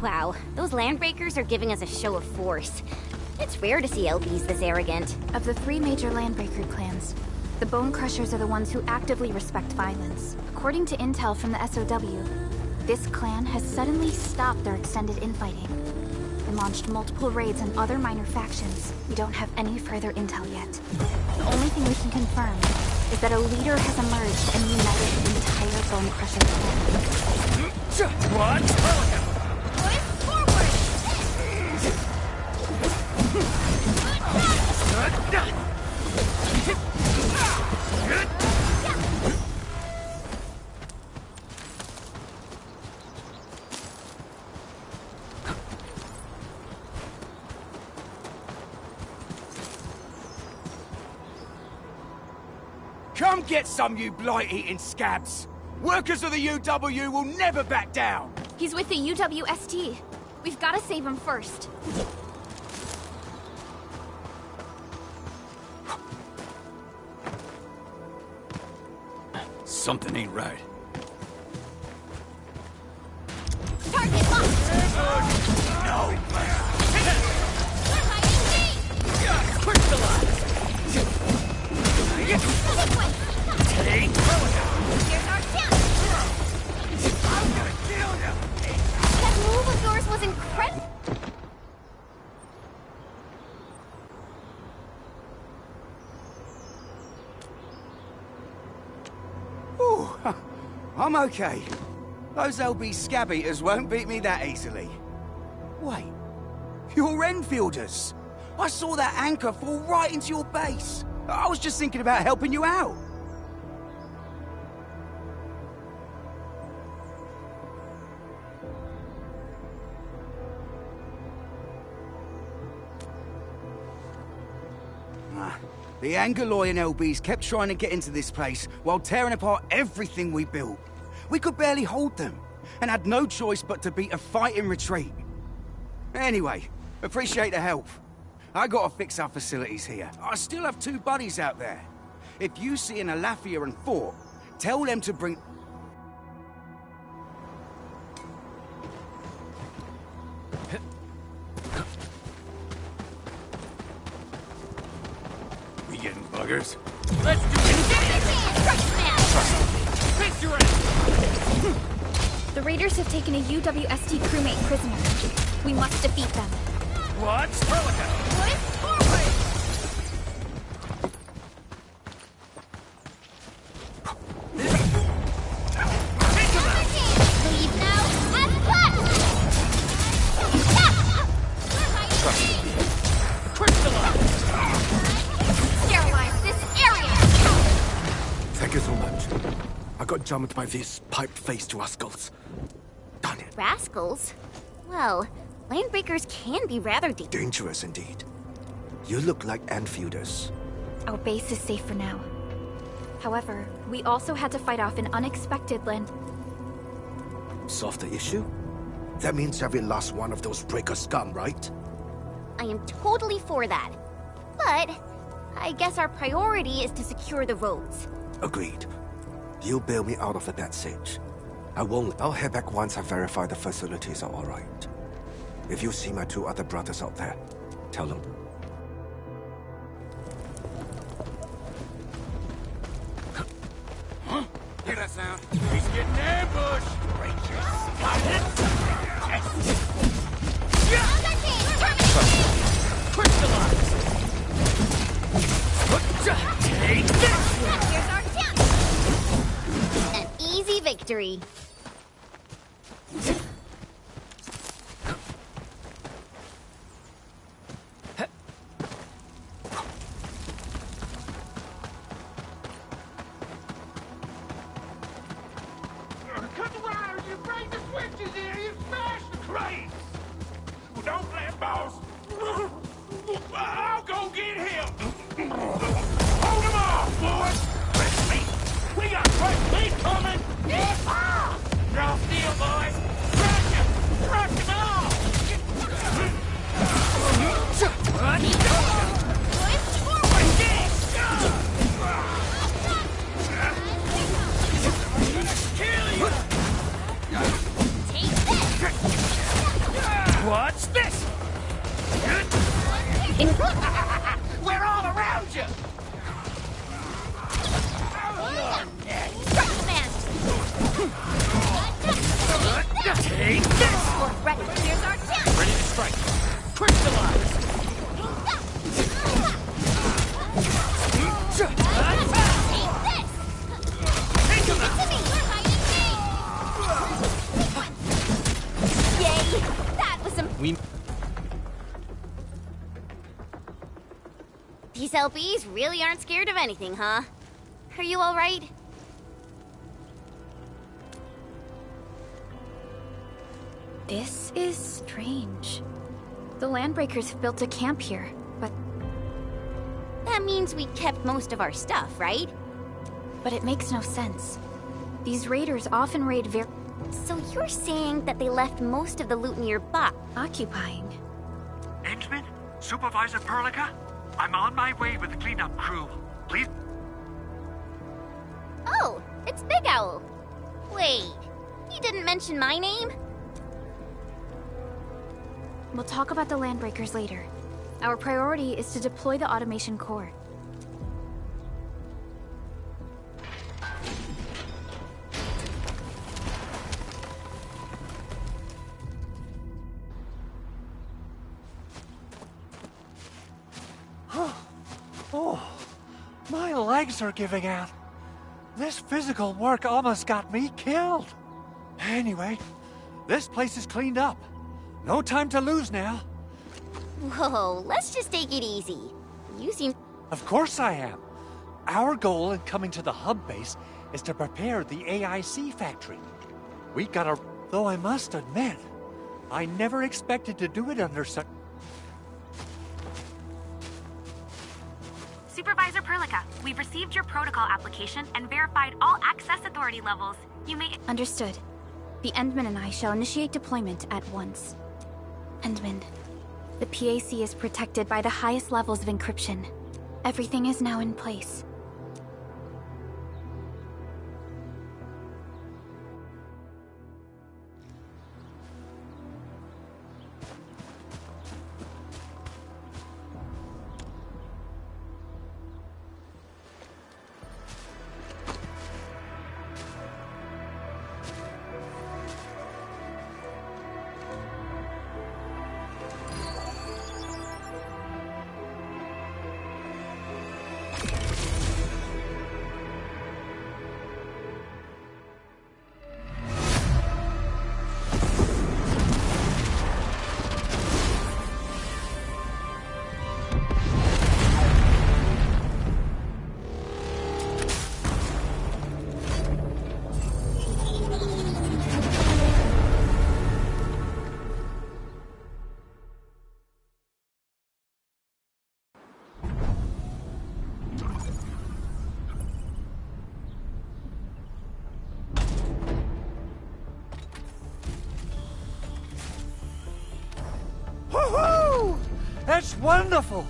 Wow, those landbreakers are giving us a show of force. It's rare to see LBs this arrogant. Of the 3 major landbreaker clans, the Bone Crushers are the ones who actively respect violence. According to intel from the SOW, this clan has suddenly stopped their extended infighting and launched multiple raids on other minor factions. We don't have any further intel yet. The only thing we can confirm is that a leader has emerged and united the entire Bone Crusher clan. What? Push forward! Come get some, you blight-eating scabs! Workers of the UW will never back down! He's with the UWST. We've got to save him first. Something ain't right. Target locked! No! We're hiding Crystallize! deep! Take! Here's our chance! I'm gonna kill you! That move of yours was incredible! Ooh, I'm okay. Those LB scab eaters won't beat me that easily. Wait, you're Enfielders! I saw that anchor fall right into your base. I was just thinking about helping you out. The Angaloy and LBs kept trying to get into this place while tearing apart everything we built. We could barely hold them, and had no choice but to beat a fight in retreat. Anyway, appreciate the help. I gotta fix our facilities here. I still have 2 buddies out there. If you see an Alafia and Fort, tell them to bring... We getting buggers? Let's do it! Face your The raiders have taken a UWST crewmate prisoner. We must defeat them. What? Push forward! Leave now and cut! Crystallize! Sterilize this area! Thank you so much. I got jumped by these pipe-faced rascals. Darn it. Rascals? Well, landbreakers can be rather Dangerous indeed. You look like Enfielders. Our base is safe for now. However, we also had to fight off an unexpected land. Solve the issue? That means every last one of those breaker scum, right? I am totally for that. But I guess our priority is to secure the roads. Agreed. You bail me out of the bad sitch. I won't. I'll head back once I verify the facilities are alright. If you see my 2 other brothers out there, tell them. Hear that sound? He's getting ambushed! Rangers! Got it! Crystallize! Take this! Here's our chance! An easy victory. Watch this! We're all around you! Take this! We're ready. Here's our chance. Ready to strike. Crystallize! Take this! Take him To out! me! You're hiding me! Yay! That was some... These LBs really aren't scared of anything, huh? Are you alright? This is strange. The Landbreakers have built a camp here, but That means we kept most of our stuff, right? it makes no sense. These raiders often raid So you're saying that they left most of the loot nearby? occupying. Endman? Supervisor Perlica? I'm on my way with the cleanup crew. Please. Oh, it's Big Owl. Wait, he didn't mention my name? We'll talk about the Landbreakers later. Our priority is to deploy the automation core. Oh, my legs are giving out. This physical work almost got me killed. Anyway, this place is cleaned up. No time to lose now. Whoa, let's just take it easy. You seem... Of course I am. Our goal in coming to the hub base is to prepare the AIC factory. We gotta... Though I must admit, I never expected to do it under such... Supervisor Perlica, we've received your protocol application and verified all access authority levels. You may... Understood. The Endman and I shall initiate deployment at once. Endman, the PAC is protected by the highest levels of encryption. Everything is now in place. Woohoo! That's wonderful!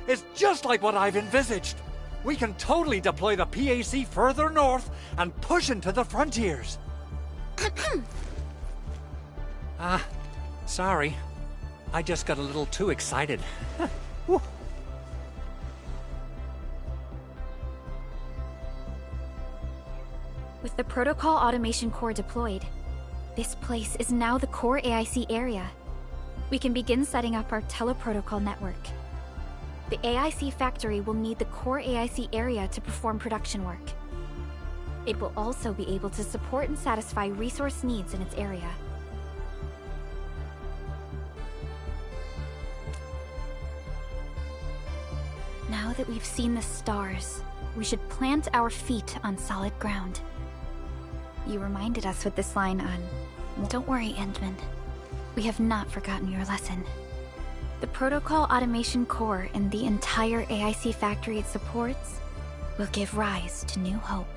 It's just like what I've envisaged. We can totally deploy the PAC further north and push into the frontiers. Sorry. I just got a little too excited. Whew. With the protocol automation core deployed, this place is now the core AIC area. We can begin setting up our teleprotocol network. The AIC factory will need the core AIC area to perform production work. It will also be able to support and satisfy resource needs in its area. Now that we've seen the stars, we should plant our feet on solid ground. You reminded us with this line on... Don't worry, Endman. We have not forgotten your lesson. The protocol automation core and the entire AIC factory it supports will give rise to new hope.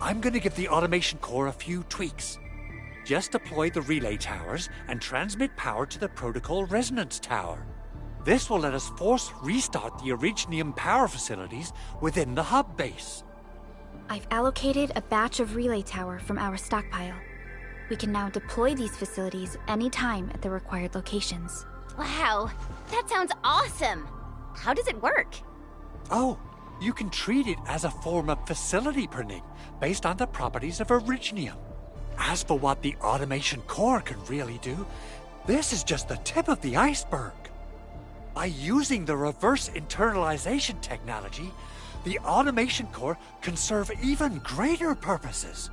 I'm gonna give the automation core a few tweaks. Just deploy the relay towers and transmit power to the protocol resonance tower. This will let us force restart the Originium power facilities within the hub base. I've allocated a batch of relay tower from our stockpile. We can now deploy these facilities anytime at the required locations. Wow, that sounds awesome! How does it work? Oh, you can treat it as a form of facility printing based on the properties of Originium. As for what the automation core can really do, this is just the tip of the iceberg. By using the reverse internalization technology, the automation core can serve even greater purposes.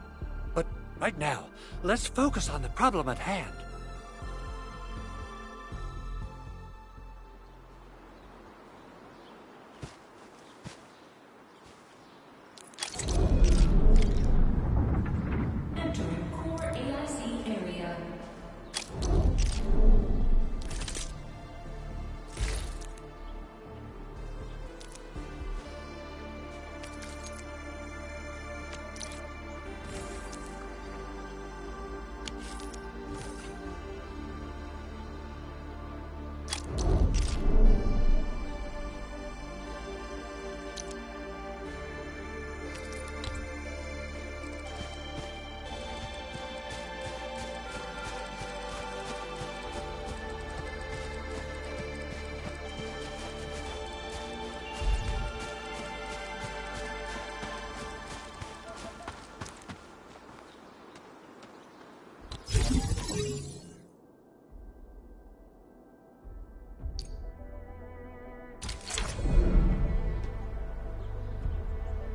But right now, let's focus on the problem at hand. Entering core AIC area.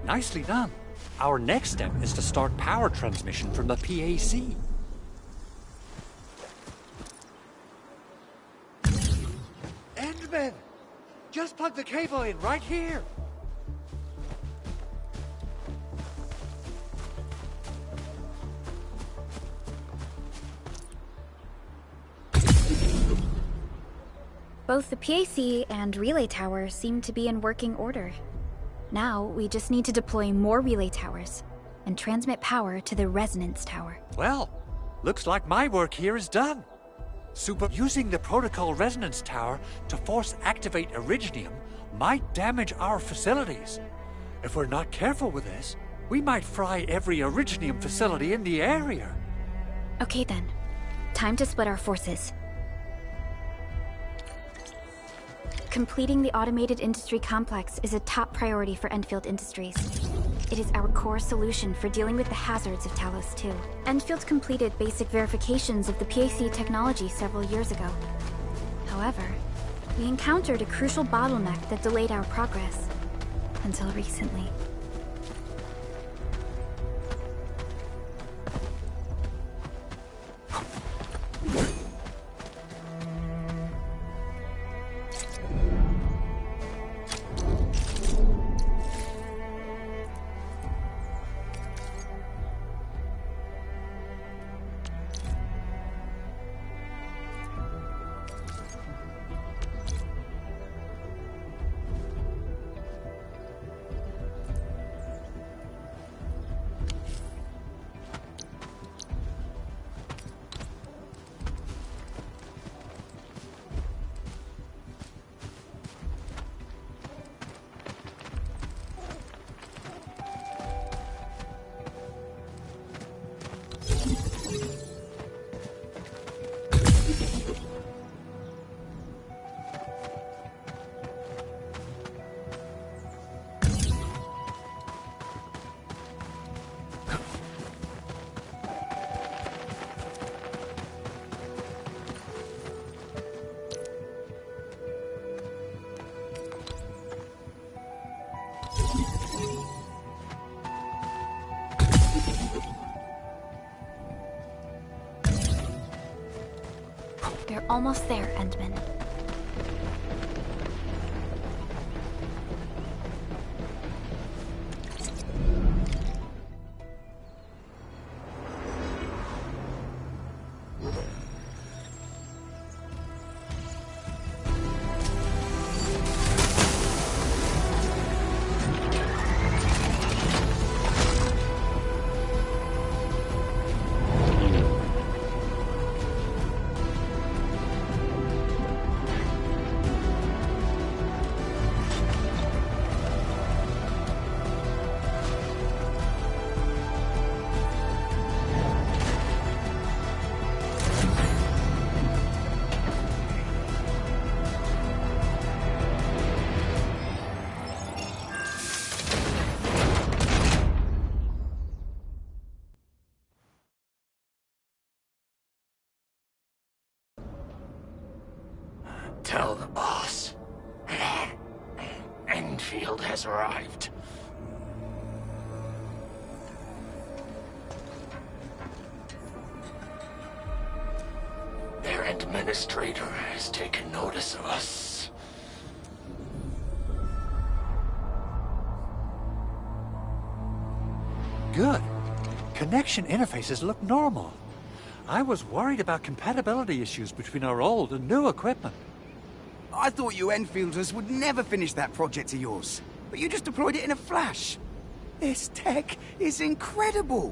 Nicely done. Our next step is to start power transmission from the PAC. Endman! Just plug the cable in right here. Both the PAC and relay tower seem to be in working order. Now, we just need to deploy more relay towers and transmit power to the resonance tower. Well, looks like my work here is done. Using the protocol resonance tower to force activate Originium might damage our facilities. If we're not careful with this, we might fry every Originium facility in the area. Okay then, time to split our forces. Completing the automated industry complex is a top priority for Endfield Industries. It is our core solution for dealing with the hazards of Talos 2. Endfield completed basic verifications of the PAC technology several years ago. However, we encountered a crucial bottleneck that delayed our progress. Until recently. They're almost there, Endman. Tell the boss. Enfield has arrived. Their administrator has taken notice of us. Good. Connection interfaces look normal. I was worried about compatibility issues between our old and new equipment. I thought you Enfielders would never finish that project of yours, but you just deployed it in a flash. This tech is incredible.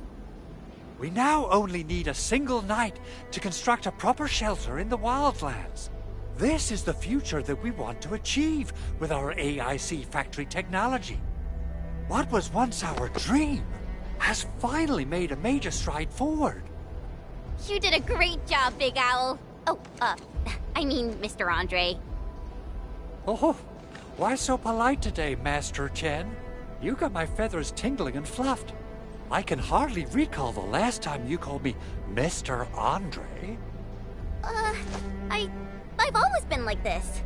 We now only need a single night to construct a proper shelter in the wildlands. This is the future that we want to achieve with our AIC factory technology. What was once our dream has finally made a major stride forward. You did a great job, Big Owl. Oh, I mean, Mr. Andre. Oh, why so polite today, Master Chen? You got my feathers tingling and fluffed. I can hardly recall the last time you called me Mr. Andre. I've always been like this.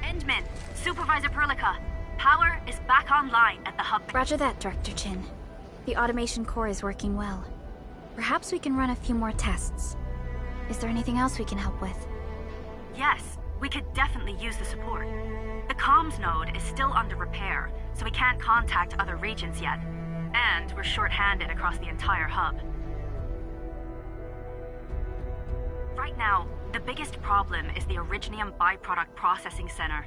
Endman, Supervisor Perlica, power is back online at the hub. Roger that, Director Chin. The automation core is working well. Perhaps we can run a few more tests. Is there anything else we can help with? Yes, we could definitely use the support. The comms node is still under repair, so we can't contact other regions yet. And we're short-handed across the entire hub. Right now, the biggest problem is the Originium byproduct processing center.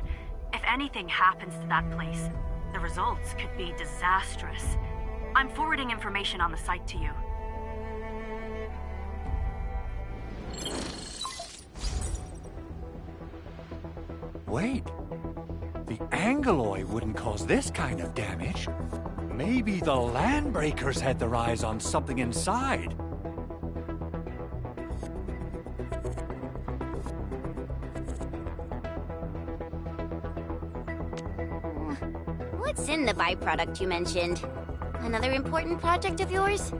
If anything happens to that place, the results could be disastrous. I'm forwarding information on the site to you. Wait, the Angeloy wouldn't cause this kind of damage. Maybe the Landbreakers had their eyes on something inside. What's in the byproduct you mentioned? Another important project of yours?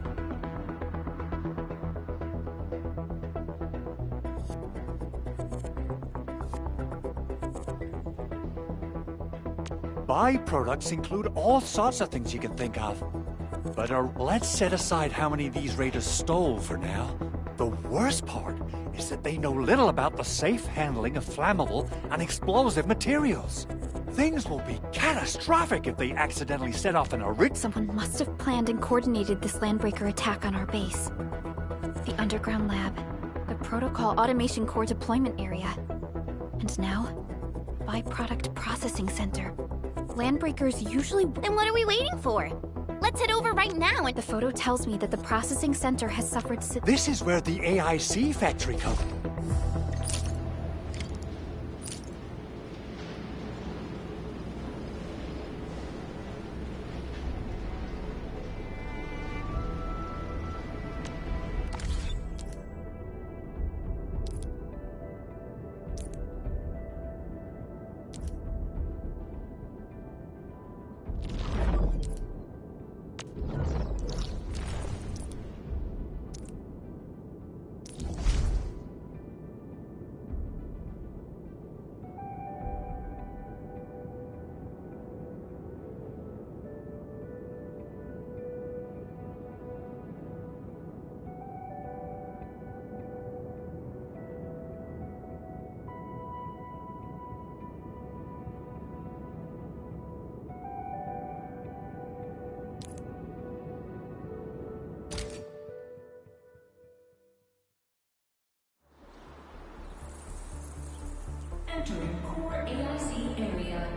Byproducts include all sorts of things you can think of. But let's set aside how many these raiders stole for now. The worst part is that they know little about the safe handling of flammable and explosive materials. Things will be catastrophic if they accidentally set off an Someone must have planned and coordinated this Landbreaker attack on our base. The underground lab, the protocol automation core deployment area, and now, byproduct processing center. Landbreakers usually... Then what are we waiting for? Let's head over right now and... The photo tells me that the processing center has suffered... This is where the AIC factory comes. Entering core AIC area.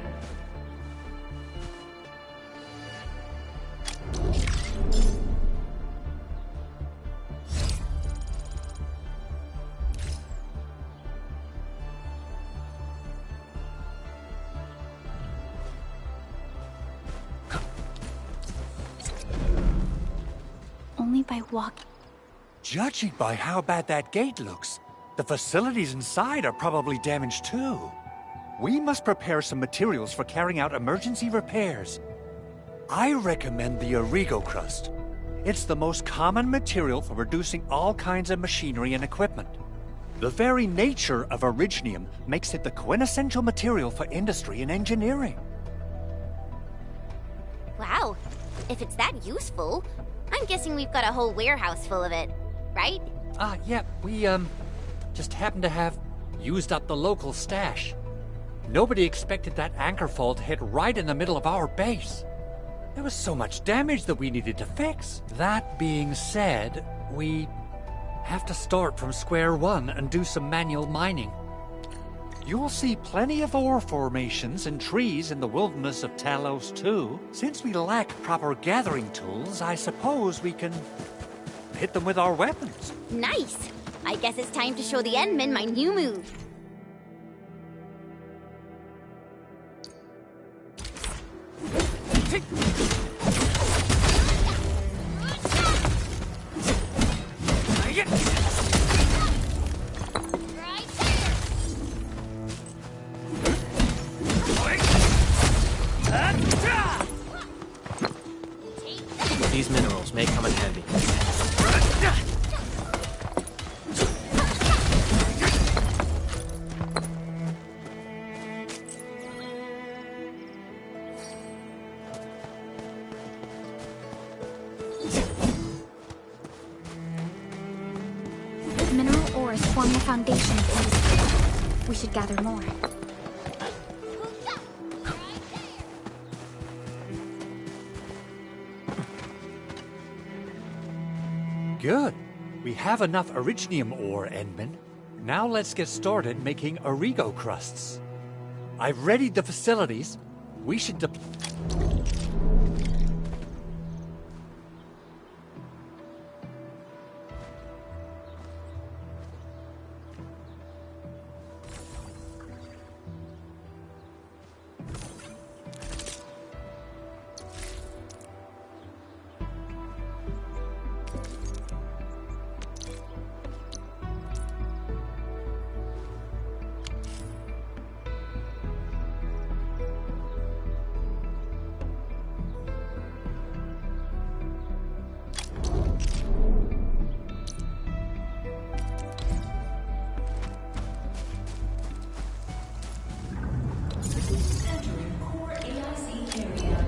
Only by walking. Judging by how bad that gate looks, the facilities inside are probably damaged too. We must prepare some materials for carrying out emergency repairs. I recommend the Origo crust. It's the most common material for producing all kinds of machinery and equipment. The very nature of Originium makes it the quintessential material for industry and engineering. Wow. If it's that useful, I'm guessing we've got a whole warehouse full of it, right? Yeah, we, just happen to have used up the local stash. Nobody expected that anchor fault to hit right in the middle of our base. There was so much damage that we needed to fix. That being said, we have to start from square one and do some manual mining. You'll see plenty of ore formations and trees in the wilderness of Talos too. Since we lack proper gathering tools, I suppose we can hit them with our weapons. Nice! I guess it's time to show the Endmen my new move. These minerals may come in handy. Mineral ores form the foundation of industry. We should gather more. Good. We have enough Originium ore, Endman. Now let's get started making Origo crusts. I've readied the facilities. We should Entering core AIC area.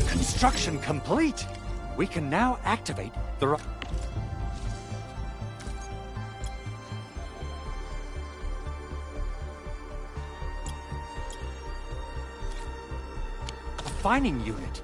Construction complete! We can now activate the refining unit.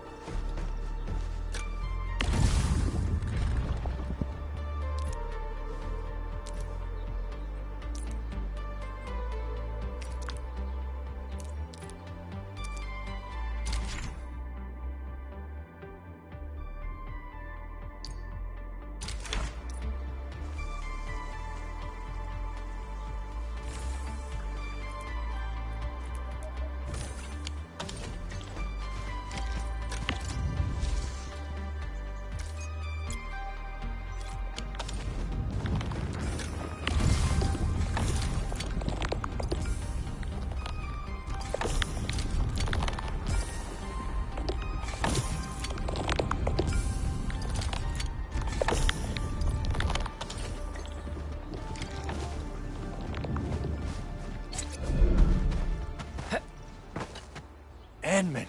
Endman,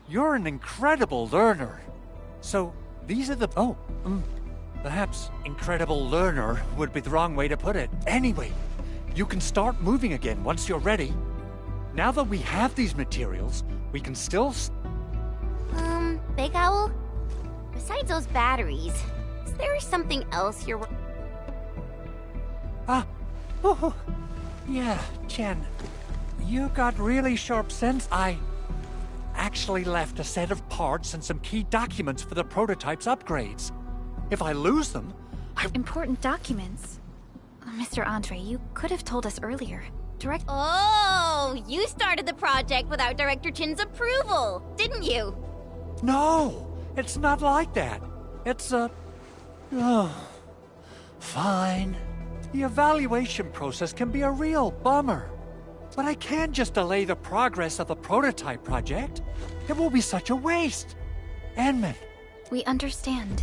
you're an incredible learner. So, these are the... perhaps incredible learner would be the wrong way to put it. Anyway, you can start moving again once you're ready. Now that we have these materials, we can still... Big Owl? Besides those batteries, is there something else you're... Yeah, Chen. You got really sharp sense. I actually left a set of parts and some key documents for the prototype's upgrades. If I lose them, Important documents. Mr. Andre, you could have told us earlier. Oh, you started the project without Director Chin's approval, didn't you? No, it's not like that. It's fine. The evaluation process can be a real bummer. But I can't just delay the progress of the prototype project. It will be such a waste. Enman. We understand.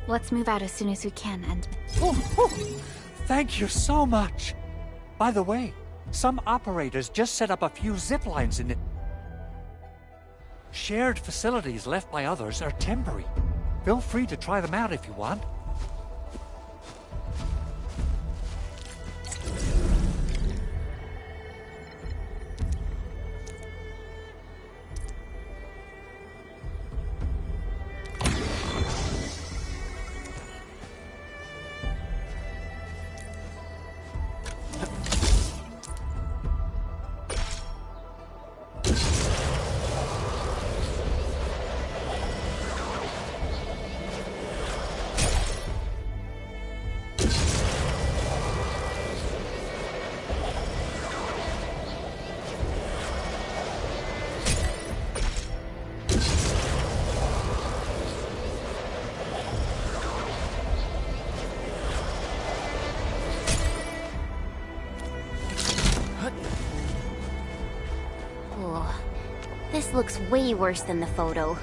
Let's move out as soon as we can, and... Thank you so much. By the way, some operators just set up a few zip lines in it. Shared facilities left by others are temporary. Feel free to try them out if you want. This looks way worse than the photo.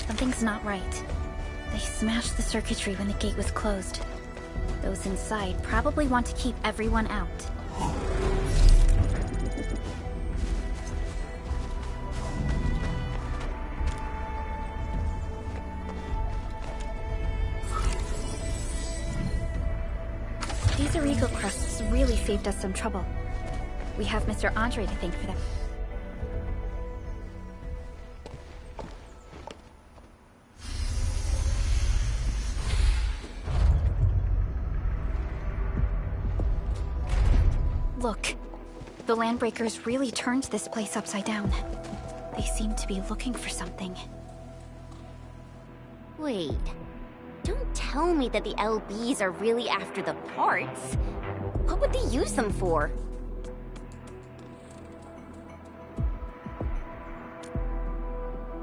Something's not right. They smashed the circuitry when the gate was closed. Those inside probably want to keep everyone out. These illegal crusts really saved us some trouble. We have Mr. Andre to thank for them. Look, the Landbreakers really turned this place upside down. They seem to be looking for something. Wait, don't tell me that the LBs are really after the parts. What would they use them for?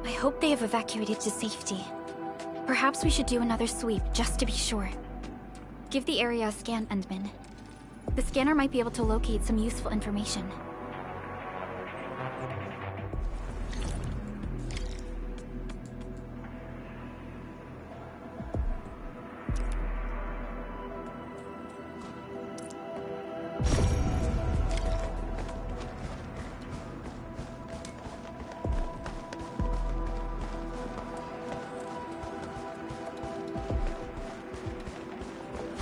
I hope they have evacuated to safety. Perhaps we should do another sweep, just to be sure. Give the area a scan, Endman. The scanner might be able to locate some useful information.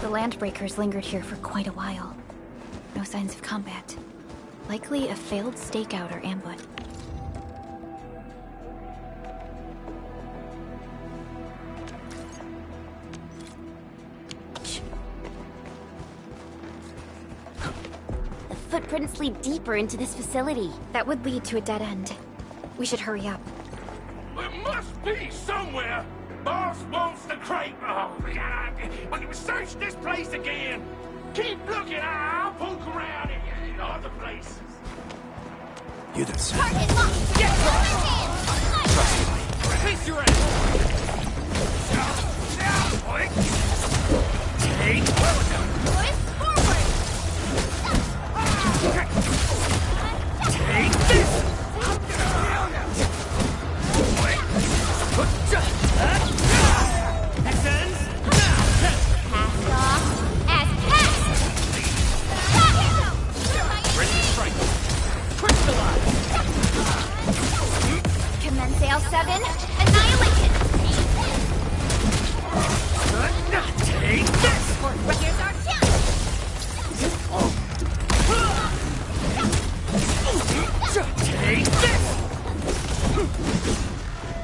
The Landbreakers lingered here for quite a while. No signs of combat. Likely a failed stakeout or ambush. The footprints lead deeper into this facility. That would lead to a dead end. We should hurry up. There must be somewhere! Boss wants the crate! Oh, God! When you search this place again! Keep looking! I'll poke around in other places. You didn't say. Target locked! Get Trust me. Face your ass! Take! Push forward! Take this! This ends now! Pass off as pass! Ready to strike! Crystallize! Commence L7, annihilation! Take this! Here's our chance! Take this!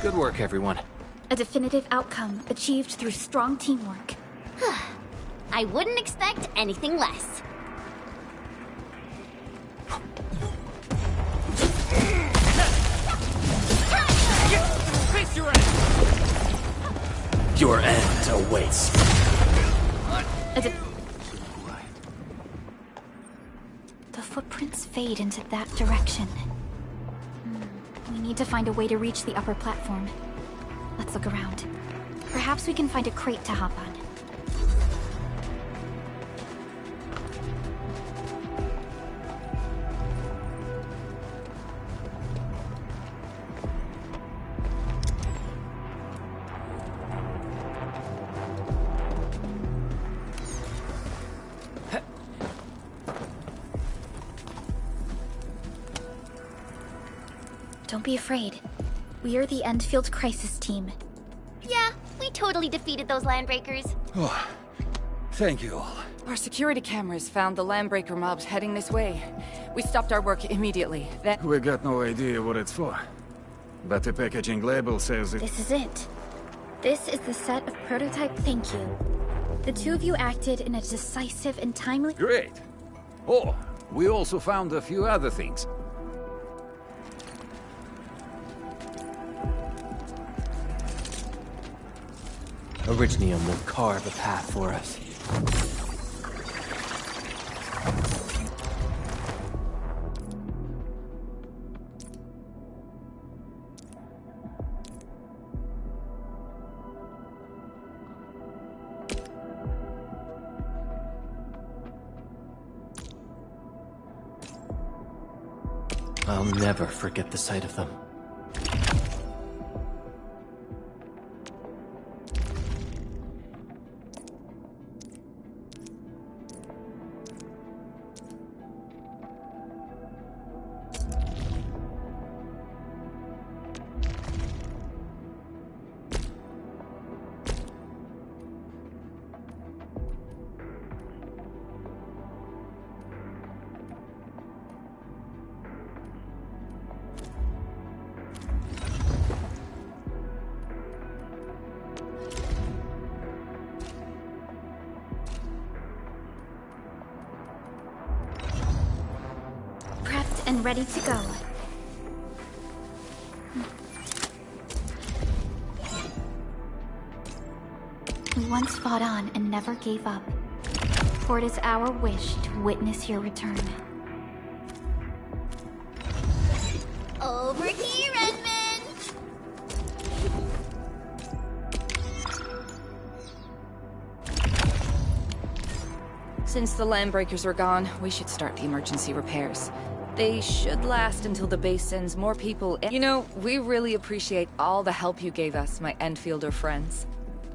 Good work, everyone. A definitive outcome achieved through strong teamwork. I wouldn't expect anything less. Face your ass! Your end awaits. footprints fade into that direction. We need to find a way to reach the upper platform. Let's look around. Perhaps we can find a crate to hop on. Don't be afraid. We are the Endfield Crisis Team. Yeah, we totally defeated those landbreakers. Oh, thank you all. Our security cameras found the landbreaker mobs heading this way. We stopped our work immediately. Then We got no idea what it's for. But the packaging label says it... This is it. This is the set of prototype thank you. The two of you acted in a decisive and timely... Great. Oh, we also found a few other things. Originium will carve a path for us. I'll never forget the sight of them. Prepped and ready to go. We once fought on and never gave up. For it is our wish to witness your return. Over here, Edmund! since the landbreakers are gone, we should start the emergency repairs. They should last until the base sends more people in. You know, we really appreciate all the help you gave us, my Enfielder friends.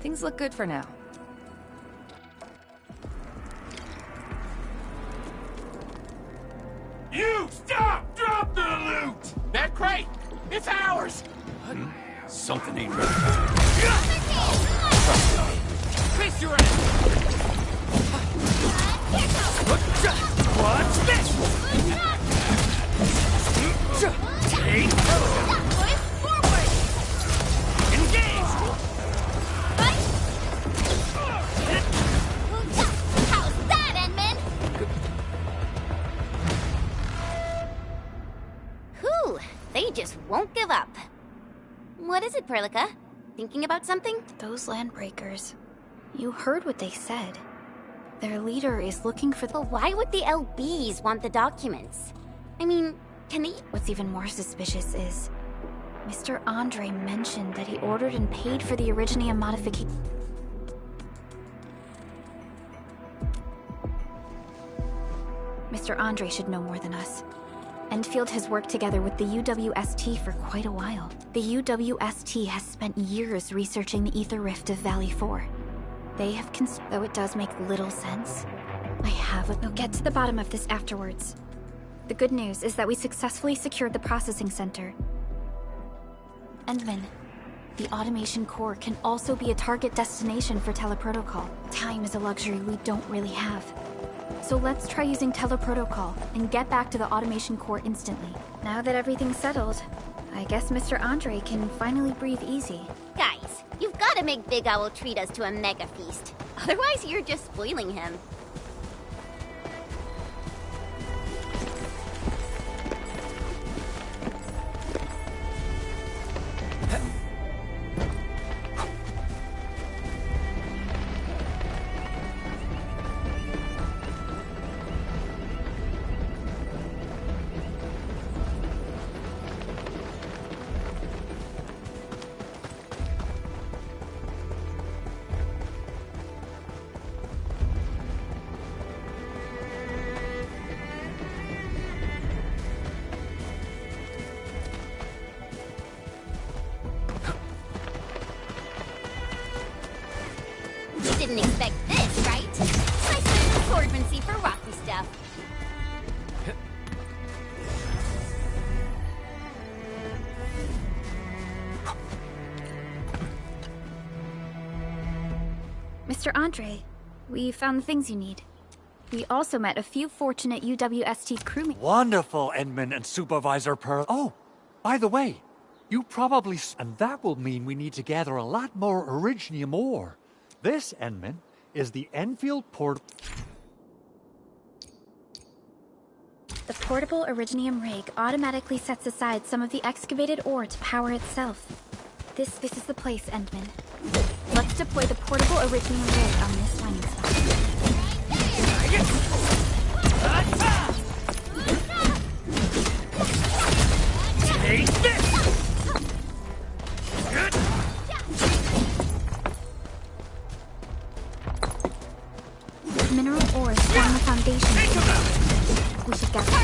Things look good for now. You stop! Drop the loot! That crate! It's ours! Something ain't right. Chris, you're in! Watch this! Take Forward! engage! How's that, Edmund? Whew, they just won't give up. What is it, Perlica? Thinking about something? Those landbreakers. You heard what they said. Their leader is looking for the... But why would the LBs want the documents? I mean, can they... What's even more suspicious is... Mr. Andre mentioned that he ordered and paid for the Originium modification... Mr. Andre should know more than us. Enfield has worked together with the UWST for quite a while. The UWST has spent years researching the Ether Rift of Valley 4. They have though it does make little sense. We'll get to the bottom of this afterwards. The good news is that we successfully secured the processing center. Endman, the automation core can also be a target destination for teleprotocol. Time is a luxury we don't really have. So let's try using teleprotocol and get back to the automation core instantly. Now that everything's settled, I guess Mr. Andre can finally breathe easy. Guys, you've got to make Big Owl treat us to a mega feast. Otherwise, you're just spoiling him. didn't expect this, right? Nice bit of swordsmancy for rocky stuff. Mr. Andre, we found the things you need. We also met a few fortunate UWST crewmates. Wonderful, Edmund and Supervisor Pearl. Oh, by the way, you probably... And that will mean we need to gather a lot more Originium ore. This, Edmund, is the Enfield port... The portable Originium rig automatically sets aside some of the excavated ore to power itself. This is the place, Endman. Let's deploy the portable Originium rig on this mining site. Take this! Mineral ores form the foundation. We should gather.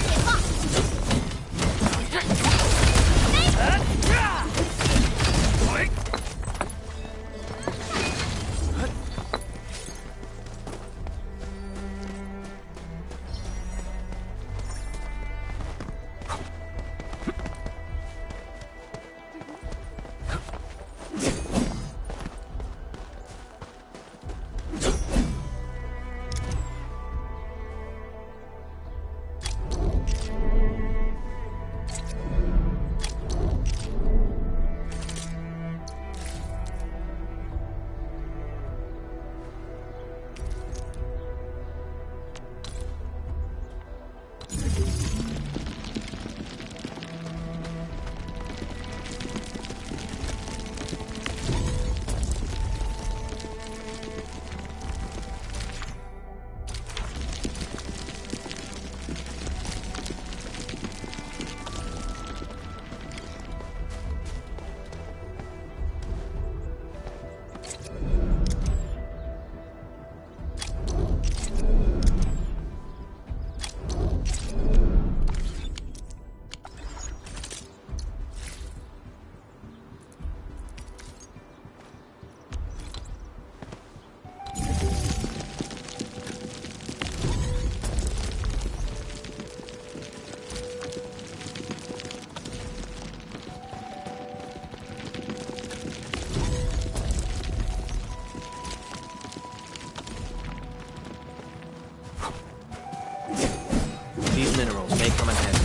These minerals may come in handy.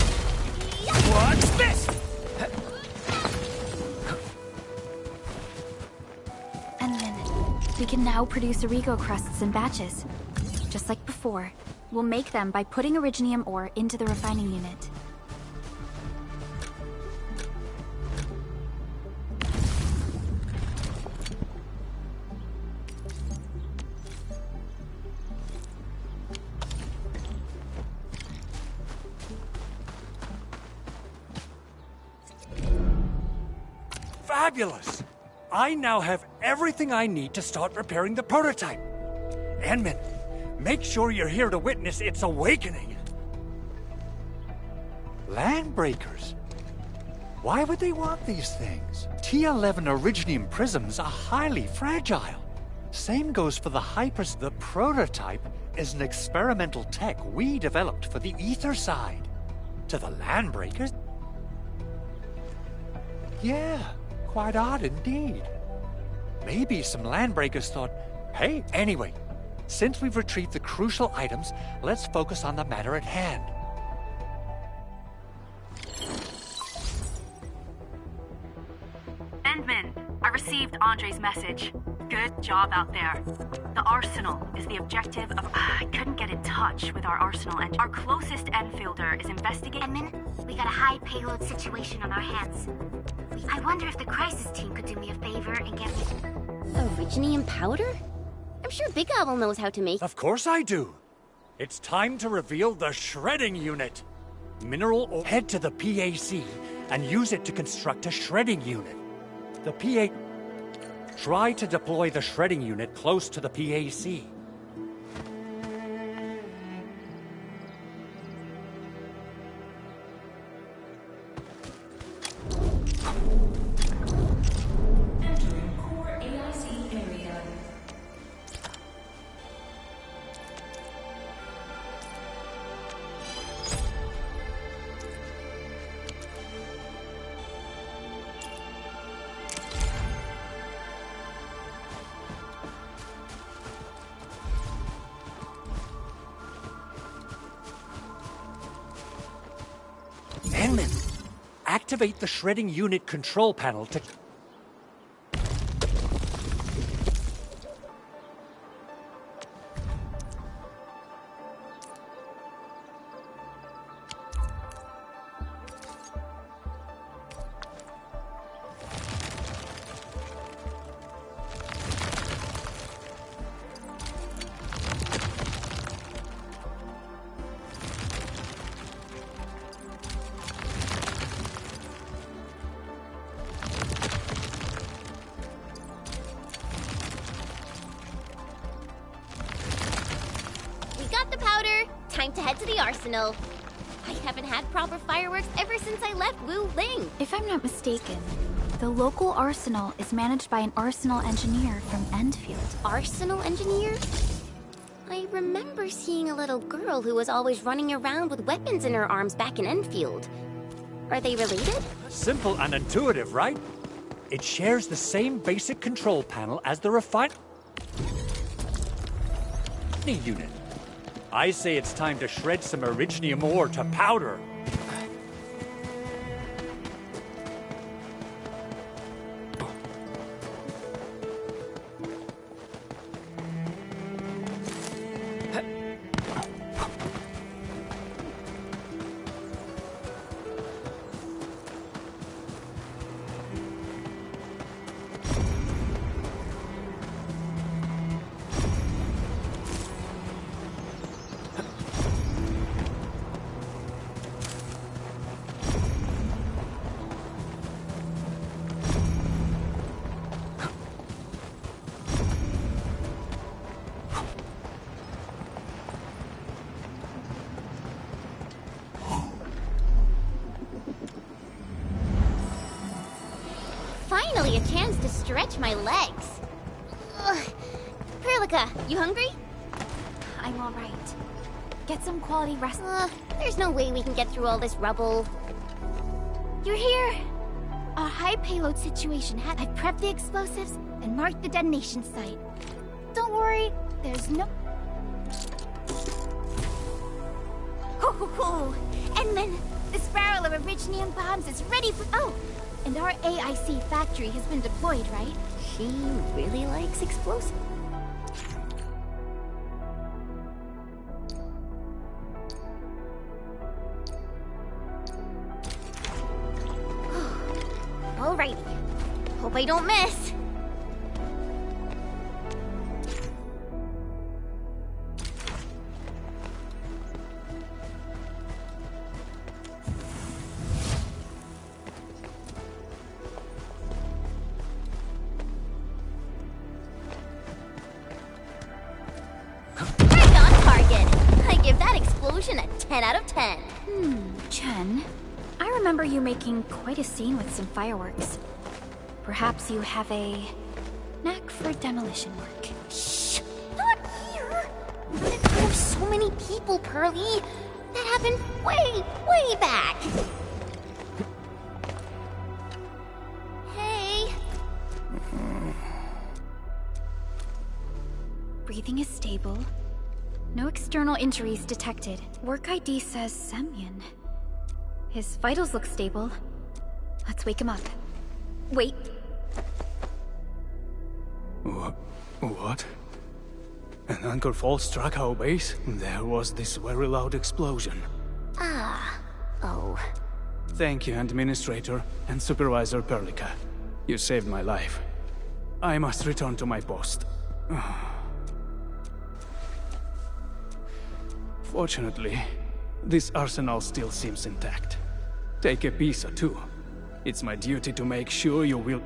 What's this? And then we can now produce Origo crusts in batches. Just like before, we'll make them by putting Originium ore into the refining unit. Fabulous! I now have everything I need to start preparing the prototype. Enman, make sure you're here to witness its awakening. Landbreakers? Why would they want these things? T11 Originium prisms are highly fragile. Same goes for the Hypers. The prototype is an experimental tech we developed for the ether side. To the Landbreakers? Yeah. Quite odd indeed. Maybe some Landbreakers thought, hey, anyway, since we've retrieved the crucial items, let's focus on the matter at hand. Endman, I received Andre's message. Good job out there. The Arsenal is the objective of... I couldn't get in touch with our Arsenal, and our closest Enfielder is investigating... Edmund, we got a high payload situation on our hands. I wonder if the crisis team could do me a favor and get me... Originium powder? I'm sure Big Owl knows how to make... Of course I do. It's time to reveal the shredding unit. Mineral ore. Head to the PAC and use it to construct a shredding unit. The PA... Try to deploy the shredding unit close to the PAC. containment. Activate the shredding unit control panel to... Time to head to the arsenal. I haven't had proper fireworks ever since I left Wu Ling. If I'm not mistaken, the local arsenal is managed by an arsenal engineer from Endfield. Arsenal engineer? I remember seeing a little girl who was always running around with weapons in her arms back in Enfield. Are they related? Simple and intuitive, right? It shares the same basic control panel as the refining unit. I say it's time to shred some Originium ore to powder. Finally, a chance to stretch my legs. Ugh. Perlica, you hungry? I'm alright. Get some quality rest. There's no way we can get through all this rubble. You're here! A high payload situation. I've prepped the explosives and marked the detonation site. Don't worry, there's no... Ho ho ho! And then this barrel of Originium bombs is ready for... Oh! And our AIC factory has been deployed, right? She really likes explosives. Alrighty. Hope I don't miss. A 10 out of 10. Chen, I remember you making quite a scene with some fireworks. Perhaps you have a knack for demolition work. Shh! Not here! I'm in front of so many people, Pearly. That happened way, way back. Hey. Breathing is stable. No external injuries detected. Work ID says Semyon. His vitals look stable. Let's wake him up. Wait. What? An anchor fault struck our base. There was this very loud explosion. Oh. Thank you, Administrator and Supervisor Perlica. You saved my life. I must return to my post. Fortunately, this arsenal still seems intact. Take a piece or two. It's my duty to make sure you will...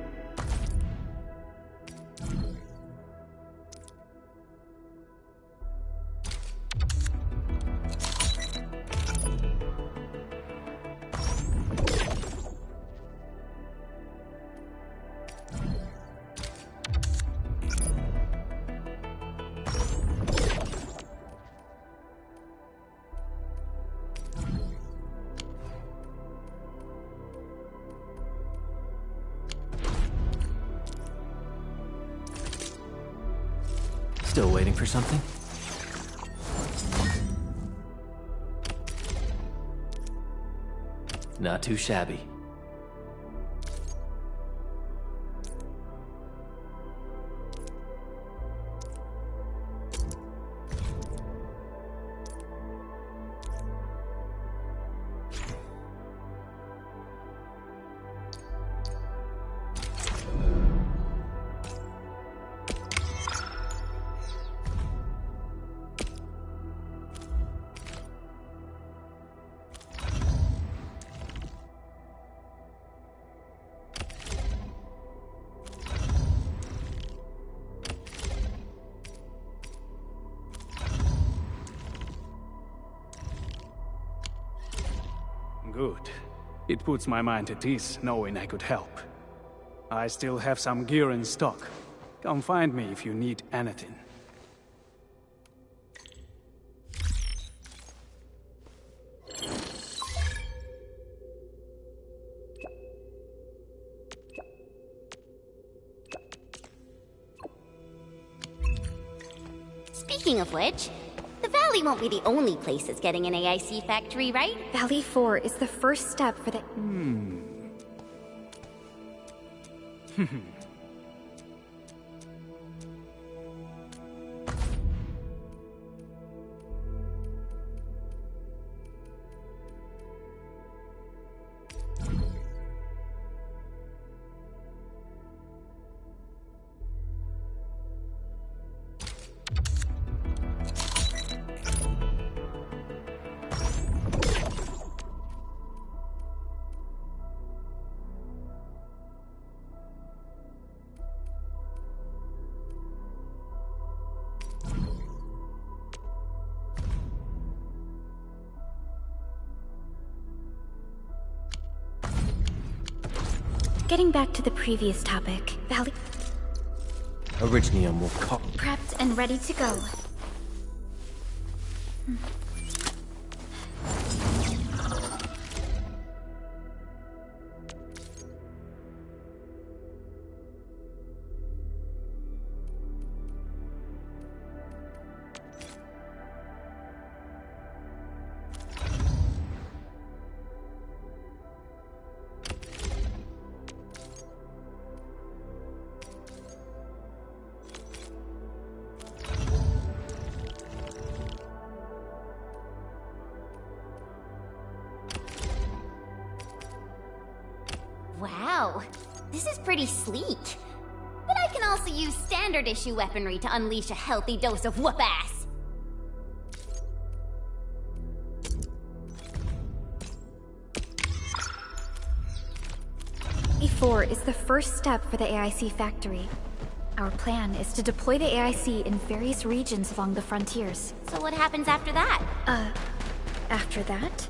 Still waiting for something? Not too shabby. Good. It puts my mind at ease knowing I could help. I still have some gear in stock. Come find me if you need anything. Speaking of which, the Valley won't be the only place that's getting an AIC factory, right? Valley 4 is the first step for the... Getting back to the previous topic, Valley... Orignium will call... Prepped and ready to go. Wow, this is pretty sleek. But I can also use standard issue weaponry to unleash a healthy dose of whoop-ass. E4 is the first step for the AIC factory. Our plan is to deploy the AIC in various regions along the frontiers. So what happens after that? After that?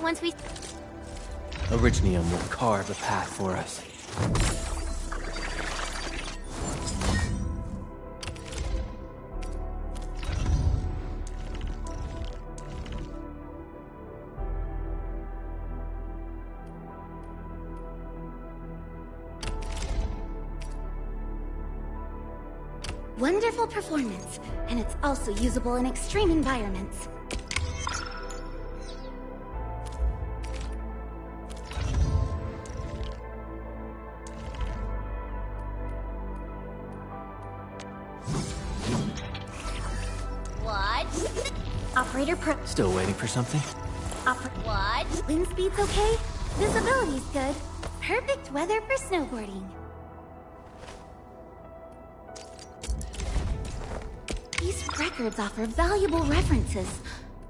Once we... Orignium will carve a path for us. Wonderful performance, and it's also usable in extreme environments. Operator Still waiting for something? What? Wind speed's okay? Visibility's good. Perfect weather for snowboarding. These records offer valuable references.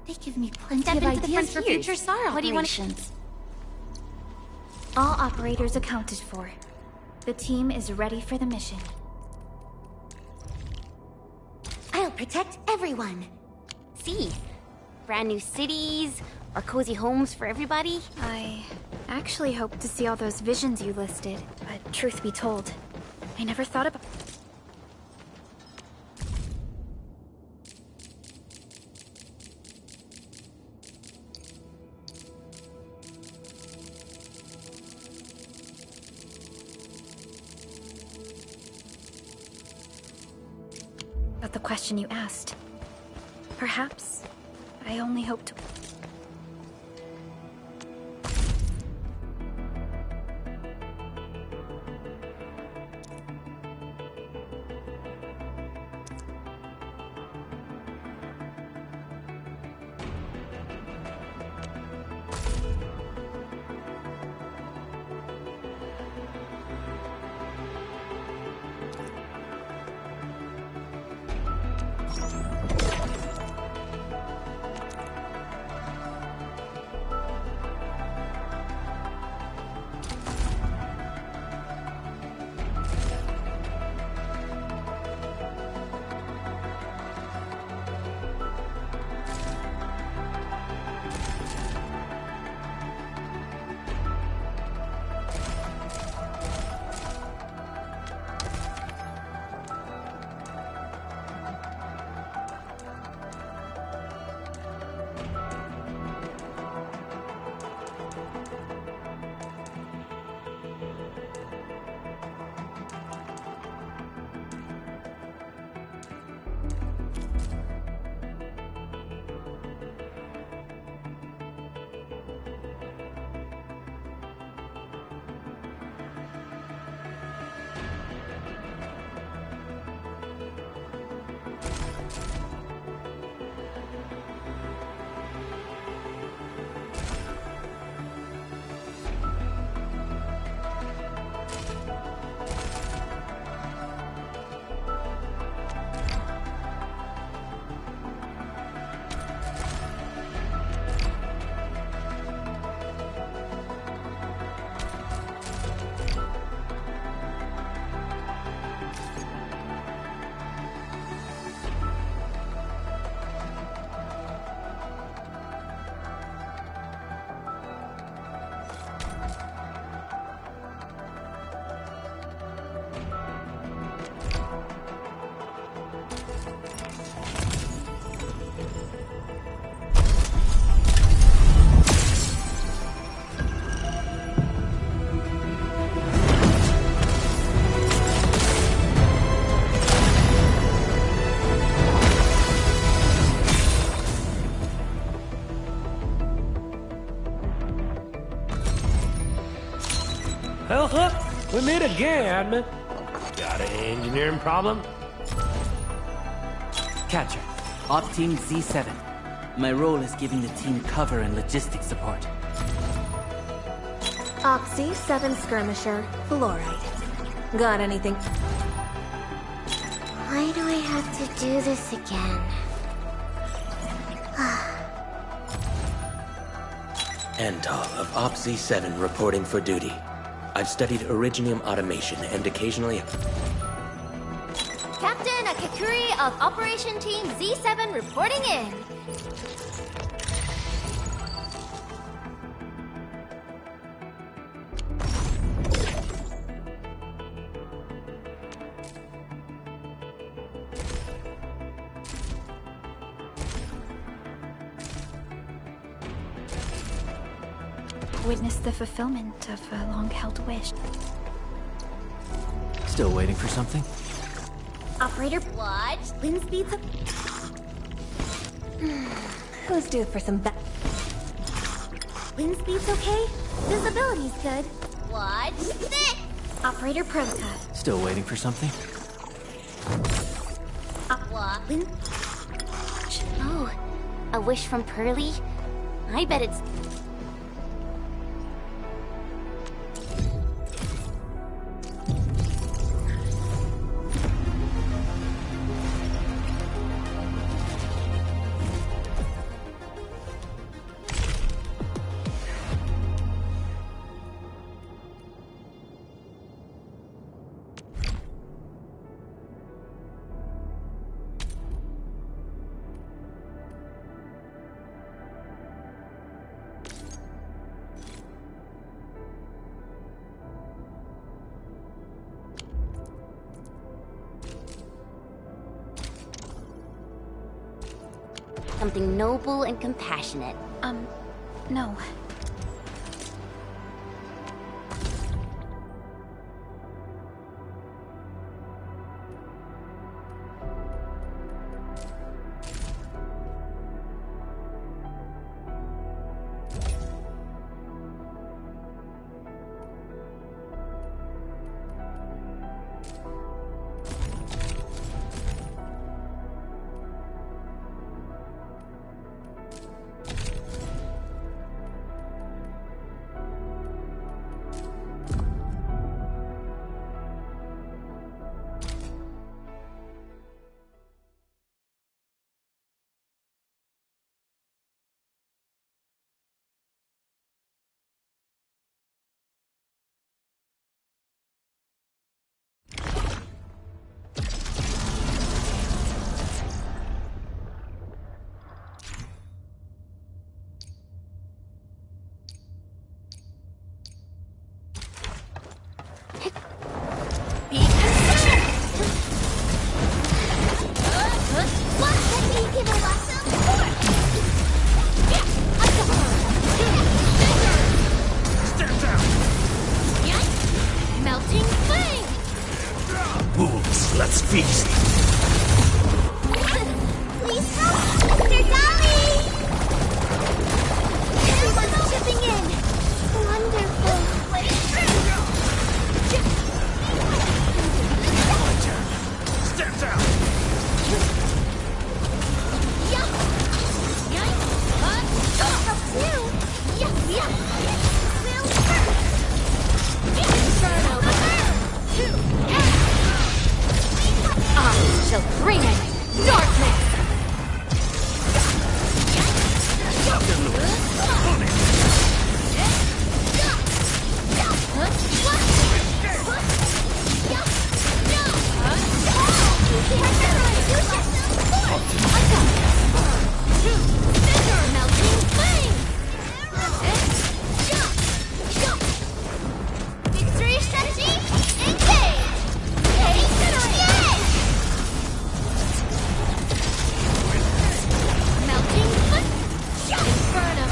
They give me plenty of ideas for future SAR operations. All operators accounted for. The team is ready for the mission. I'll protect everyone. See, brand new cities, or cozy homes for everybody. I actually hoped to see all those visions you listed, but truth be told, I never thought about... about the question you asked. Perhaps I only hope to... We meet again. Got an engineering problem? Catcher, Op Team Z7. My role is giving the team cover and logistics support. Op Z7 Skirmisher, Fluoride. Got anything? Why do I have to do this again? Antal of Op Z7 reporting for duty. I've studied originium automation and occasionally... Captain Akakuri of Operation Team Z7 reporting in. Witness the fulfillment of a long-held wish. Still waiting for something? Operator, watch. Wind speeds up. Who's due for some Wind speed's okay? Visibility's good. Watch this! Operator prototype. Still waiting for something? Wind... Oh, a wish from Pearly? I bet it's... Something noble and compassionate. No. Wolves, let's feast. Please help, Mr. Dolly! Everyone's chipping in. Wonderful. Step down. I shall bring it! Darkness! Melting flame! Victory strategy engage! Melting foot! Inferno!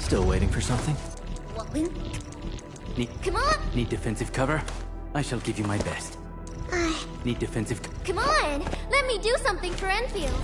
Still waiting for something? Come on! Need defensive cover? I shall give you my best. Need defensive... Come on! Let me do something for Enfield!